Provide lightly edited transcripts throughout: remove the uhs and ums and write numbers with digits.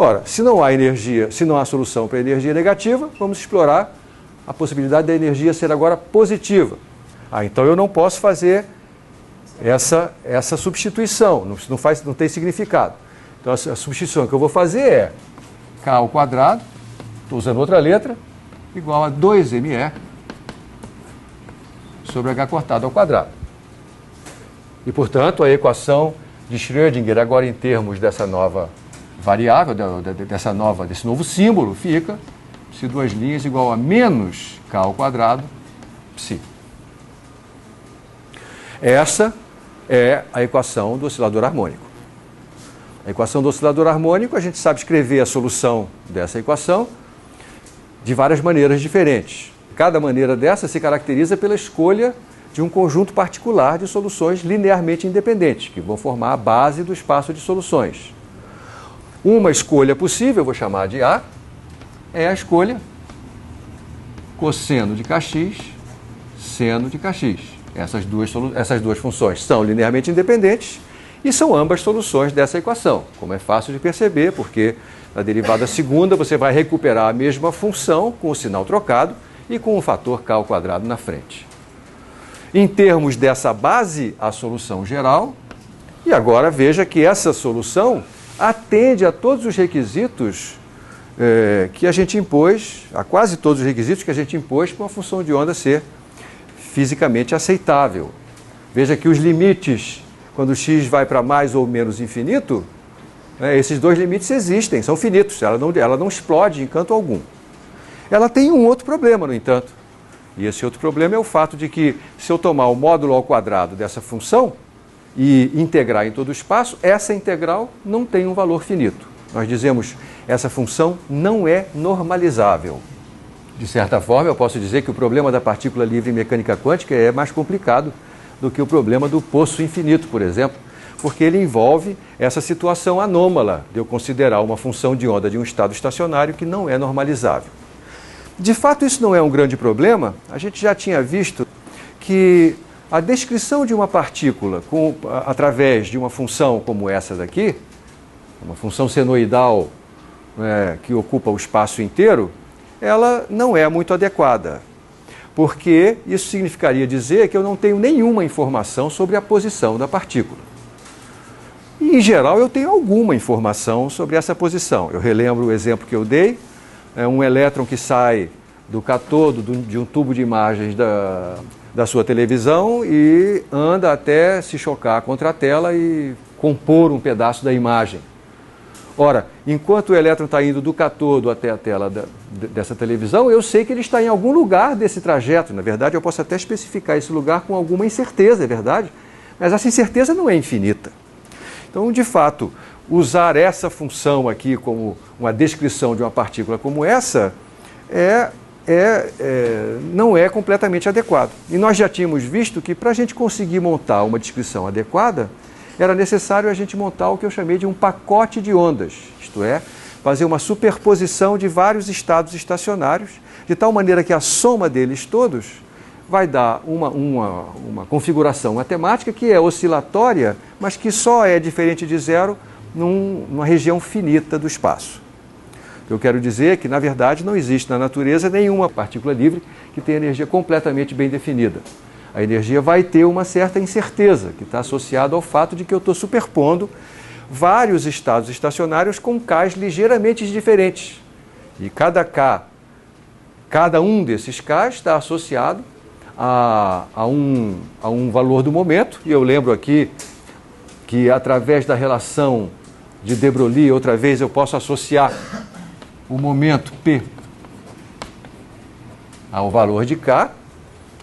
Ora, se não há energia, se não há solução para a energia negativa, vamos explorar a possibilidade da energia ser agora positiva. Então eu não posso fazer essa substituição, não tem significado. Então a substituição que eu vou fazer é K ao quadrado, estou usando outra letra, igual a 2ME sobre H cortado ao quadrado. E, portanto, a equação de Schrödinger, agora em termos dessa nova variável, desse novo símbolo, fica psi duas linhas igual a menos K ao quadrado, psi. Essa é a equação do oscilador harmônico. A equação do oscilador harmônico, a gente sabe escrever a solução dessa equação de várias maneiras diferentes. Cada maneira dessa se caracteriza pela escolha de um conjunto particular de soluções linearmente independentes, que vão formar a base do espaço de soluções. Uma escolha possível, vou chamar de A, é a escolha cosseno de kx, seno de kx. Essas duas funções são linearmente independentes e são ambas soluções dessa equação, como é fácil de perceber, porque na derivada segunda você vai recuperar a mesma função com o sinal trocado e com o fator k ao quadrado na frente. Em termos dessa base, a solução geral, e agora veja que essa solução atende a todos os requisitos que a gente impôs, a quase todos os requisitos que a gente impôs para uma função de onda ser fisicamente aceitável. Veja que os limites, quando x vai para mais ou menos infinito, esses dois limites existem, são finitos, ela não explode em canto algum. Ela tem um outro problema, no entanto, e esse outro problema é o fato de que, se eu tomar o módulo ao quadrado dessa função e integrar em todo o espaço, essa integral não tem um valor finito. Nós dizemos, essa função não é normalizável. De certa forma, eu posso dizer que o problema da partícula livre em mecânica quântica é mais complicado do que o problema do poço infinito, por exemplo, porque ele envolve essa situação anômala de eu considerar uma função de onda de um estado estacionário que não é normalizável. De fato, isso não é um grande problema. A gente já tinha visto que a descrição de uma partícula através de uma função como essa daqui, uma função senoidal que ocupa o espaço inteiro, ela não é muito adequada, porque isso significaria dizer que eu não tenho nenhuma informação sobre a posição da partícula. E, em geral, eu tenho alguma informação sobre essa posição. Eu relembro o exemplo que eu dei, um elétron que sai do catodo de um tubo de imagens da sua televisão e anda até se chocar contra a tela e compor um pedaço da imagem. Ora, enquanto o elétron está indo do catodo até a tela dessa televisão, eu sei que ele está em algum lugar desse trajeto. Na verdade, eu posso até especificar esse lugar com alguma incerteza, é verdade? Mas essa incerteza não é infinita. Então, de fato, usar essa função aqui como uma descrição de uma partícula como essa não é completamente adequado. E nós já tínhamos visto que, para a gente conseguir montar uma descrição adequada, era necessário a gente montar o que eu chamei de um pacote de ondas, isto é, fazer uma superposição de vários estados estacionários, de tal maneira que a soma deles todos vai dar uma configuração matemática que é oscilatória, mas que só é diferente de zero numa região finita do espaço. Eu quero dizer que, na verdade, não existe na natureza nenhuma partícula livre que tenha energia completamente bem definida. A energia vai ter uma certa incerteza, que está associada ao fato de que eu estou superpondo vários estados estacionários com Ks ligeiramente diferentes. E cada um desses Ks está associado a um valor do momento. E eu lembro aqui que, através da relação de de Broglie, outra vez eu posso associar o momento P ao valor de K.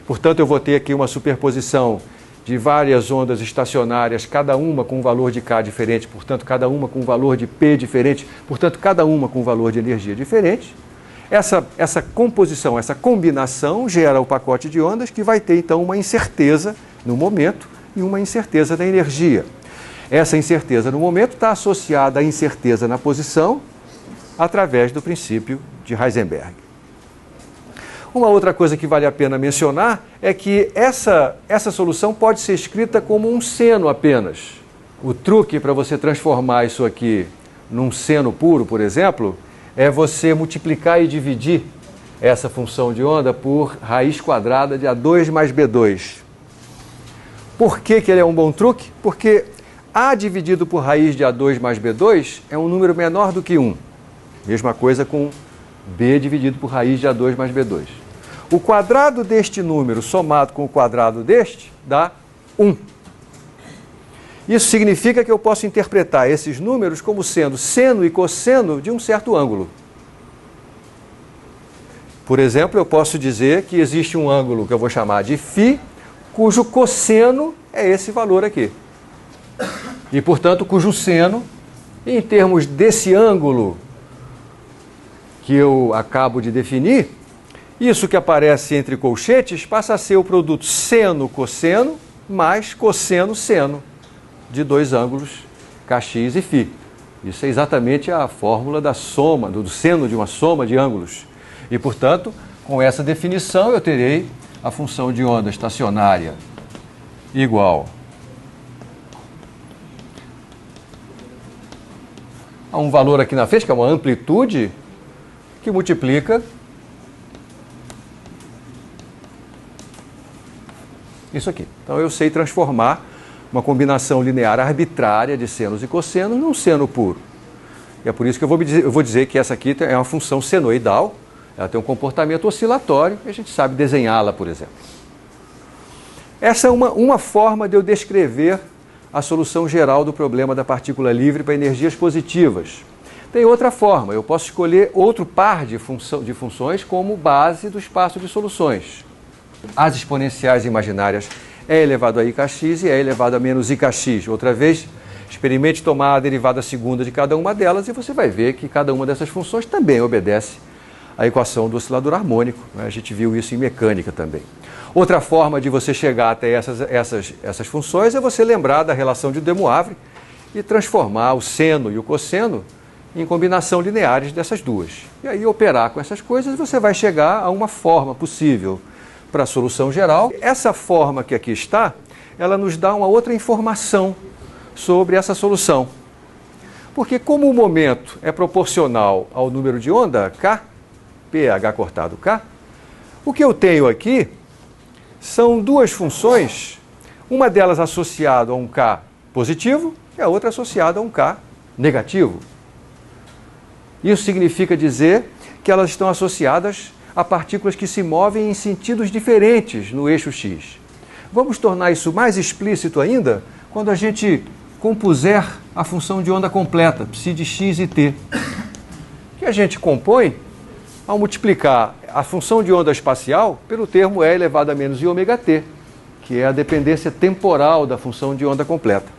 Portanto, eu vou ter aqui uma superposição de várias ondas estacionárias, cada uma com um valor de K diferente, portanto, cada uma com um valor de P diferente, portanto, cada uma com um valor de energia diferente. Essa composição, essa combinação gera o pacote de ondas que vai ter, então, uma incerteza no momento e uma incerteza na energia. Essa incerteza no momento está associada à incerteza na posição através do princípio de Heisenberg. Uma outra coisa que vale a pena mencionar é que essa solução pode ser escrita como um seno apenas. O truque para você transformar isso aqui num seno puro, por exemplo, é você multiplicar e dividir essa função de onda por raiz quadrada de A2 mais B2. Por que ele é um bom truque? Porque A dividido por raiz de A2 mais B2 é um número menor do que 1. Mesma coisa com B dividido por raiz de A2 mais B2. O quadrado deste número somado com o quadrado deste dá 1. Isso significa que eu posso interpretar esses números como sendo seno e cosseno de um certo ângulo. Por exemplo, eu posso dizer que existe um ângulo que eu vou chamar de φ, cujo cosseno é esse valor aqui. E, portanto, cujo seno, em termos desse ângulo que eu acabo de definir, isso que aparece entre colchetes passa a ser o produto seno-cosseno mais cosseno-seno de dois ângulos, Kx e φ. Isso é exatamente a fórmula da soma, do seno de uma soma de ângulos. E, portanto, com essa definição eu terei a função de onda estacionária igual a um valor aqui na frente, que é uma amplitude, que multiplica isso aqui. Então eu sei transformar uma combinação linear arbitrária de senos e cossenos num seno puro. E é por isso que eu vou dizer que essa aqui é uma função senoidal, ela tem um comportamento oscilatório e a gente sabe desenhá-la, por exemplo. Essa é uma forma de eu descrever a solução geral do problema da partícula livre para energias positivas. Tem outra forma, eu posso escolher outro par de funções como base do espaço de soluções. As exponenciais imaginárias e elevado a Ikx e e elevado a menos Ikx. Outra vez, experimente tomar a derivada segunda de cada uma delas e você vai ver que cada uma dessas funções também obedece à equação do oscilador harmônico. A gente viu isso em mecânica também. Outra forma de você chegar até essas funções é você lembrar da relação de De Moivre e transformar o seno e o cosseno em combinação lineares dessas duas. E aí operar com essas coisas você vai chegar a uma forma possível para a solução geral. Essa forma que aqui está, ela nos dá uma outra informação sobre essa solução. Porque como o momento é proporcional ao número de onda, K, pH cortado K, o que eu tenho aqui são duas funções, uma delas associada a um K positivo e a outra associada a um K negativo. Isso significa dizer que elas estão associadas a partículas que se movem em sentidos diferentes no eixo X. Vamos tornar isso mais explícito ainda quando a gente compuser a função de onda completa, psi de x e t, que a gente compõe ao multiplicar a função de onda espacial pelo termo e elevado a menos iωt, que é a dependência temporal da função de onda completa.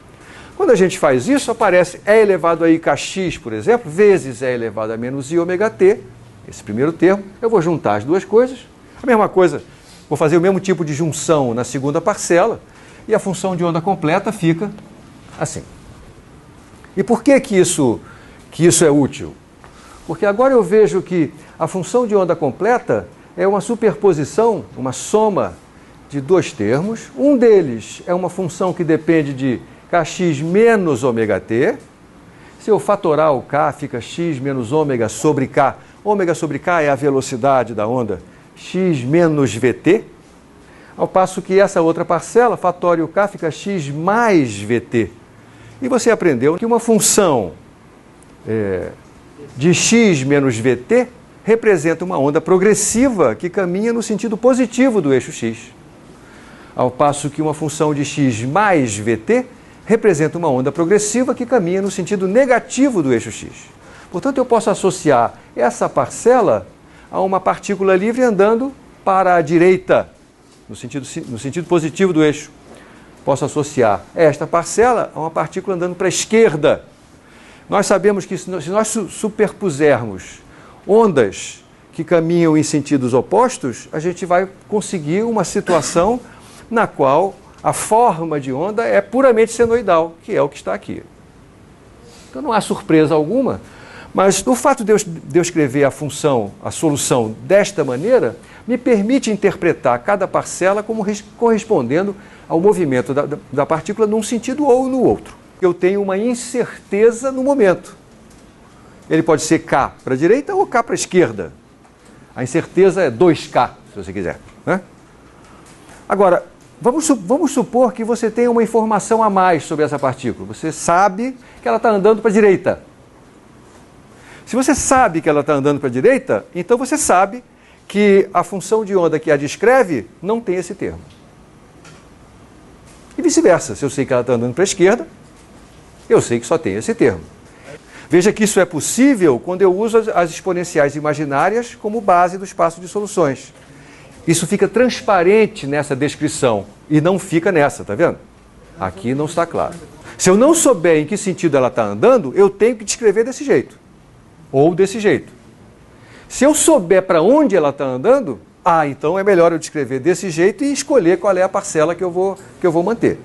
Quando a gente faz isso, aparece e elevado a Ikx, por exemplo, vezes e elevado a menos iωt, esse primeiro termo. Eu vou juntar as duas coisas, a mesma coisa, vou fazer o mesmo tipo de junção na segunda parcela, e a função de onda completa fica assim. E por que isso é útil? Porque agora eu vejo que a função de onda completa é uma superposição, uma soma de dois termos. Um deles é uma função que depende de Kx menos ωt. Se eu fatorar o K, fica x menos ômega sobre K. Ômega sobre K é a velocidade da onda, x menos vt. Ao passo que essa outra parcela, fatore o K, fica x mais vt. E você aprendeu que uma função de x menos vt representa uma onda progressiva que caminha no sentido positivo do eixo x. Ao passo que uma função de x mais vt representa uma onda progressiva que caminha no sentido negativo do eixo x. Portanto, eu posso associar essa parcela a uma partícula livre andando para a direita, no sentido positivo do eixo. Posso associar esta parcela a uma partícula andando para a esquerda. Nós sabemos que se nós superpusermos ondas que caminham em sentidos opostos, a gente vai conseguir uma situação na qual a forma de onda é puramente senoidal, que é o que está aqui. Então não há surpresa alguma, mas o fato de eu escrever a solução desta maneira, me permite interpretar cada parcela como correspondendo ao movimento da partícula num sentido ou no outro. Eu tenho uma incerteza no momento. Ele pode ser K para a direita ou K para a esquerda. A incerteza é 2K, se você quiser, né? Agora, vamos supor que você tenha uma informação a mais sobre essa partícula. Você sabe que ela está andando para a direita. Se você sabe que ela está andando para a direita, então você sabe que a função de onda que a descreve não tem esse termo. E vice-versa, se eu sei que ela está andando para a esquerda, eu sei que só tem esse termo. Veja que isso é possível quando eu uso as exponenciais imaginárias como base do espaço de soluções. Isso fica transparente nessa descrição e não fica nessa, tá vendo? Aqui não está claro. Se eu não souber em que sentido ela está andando, eu tenho que descrever desse jeito. Ou desse jeito. Se eu souber para onde ela está andando, então é melhor eu descrever desse jeito e escolher qual é a parcela que eu vou manter.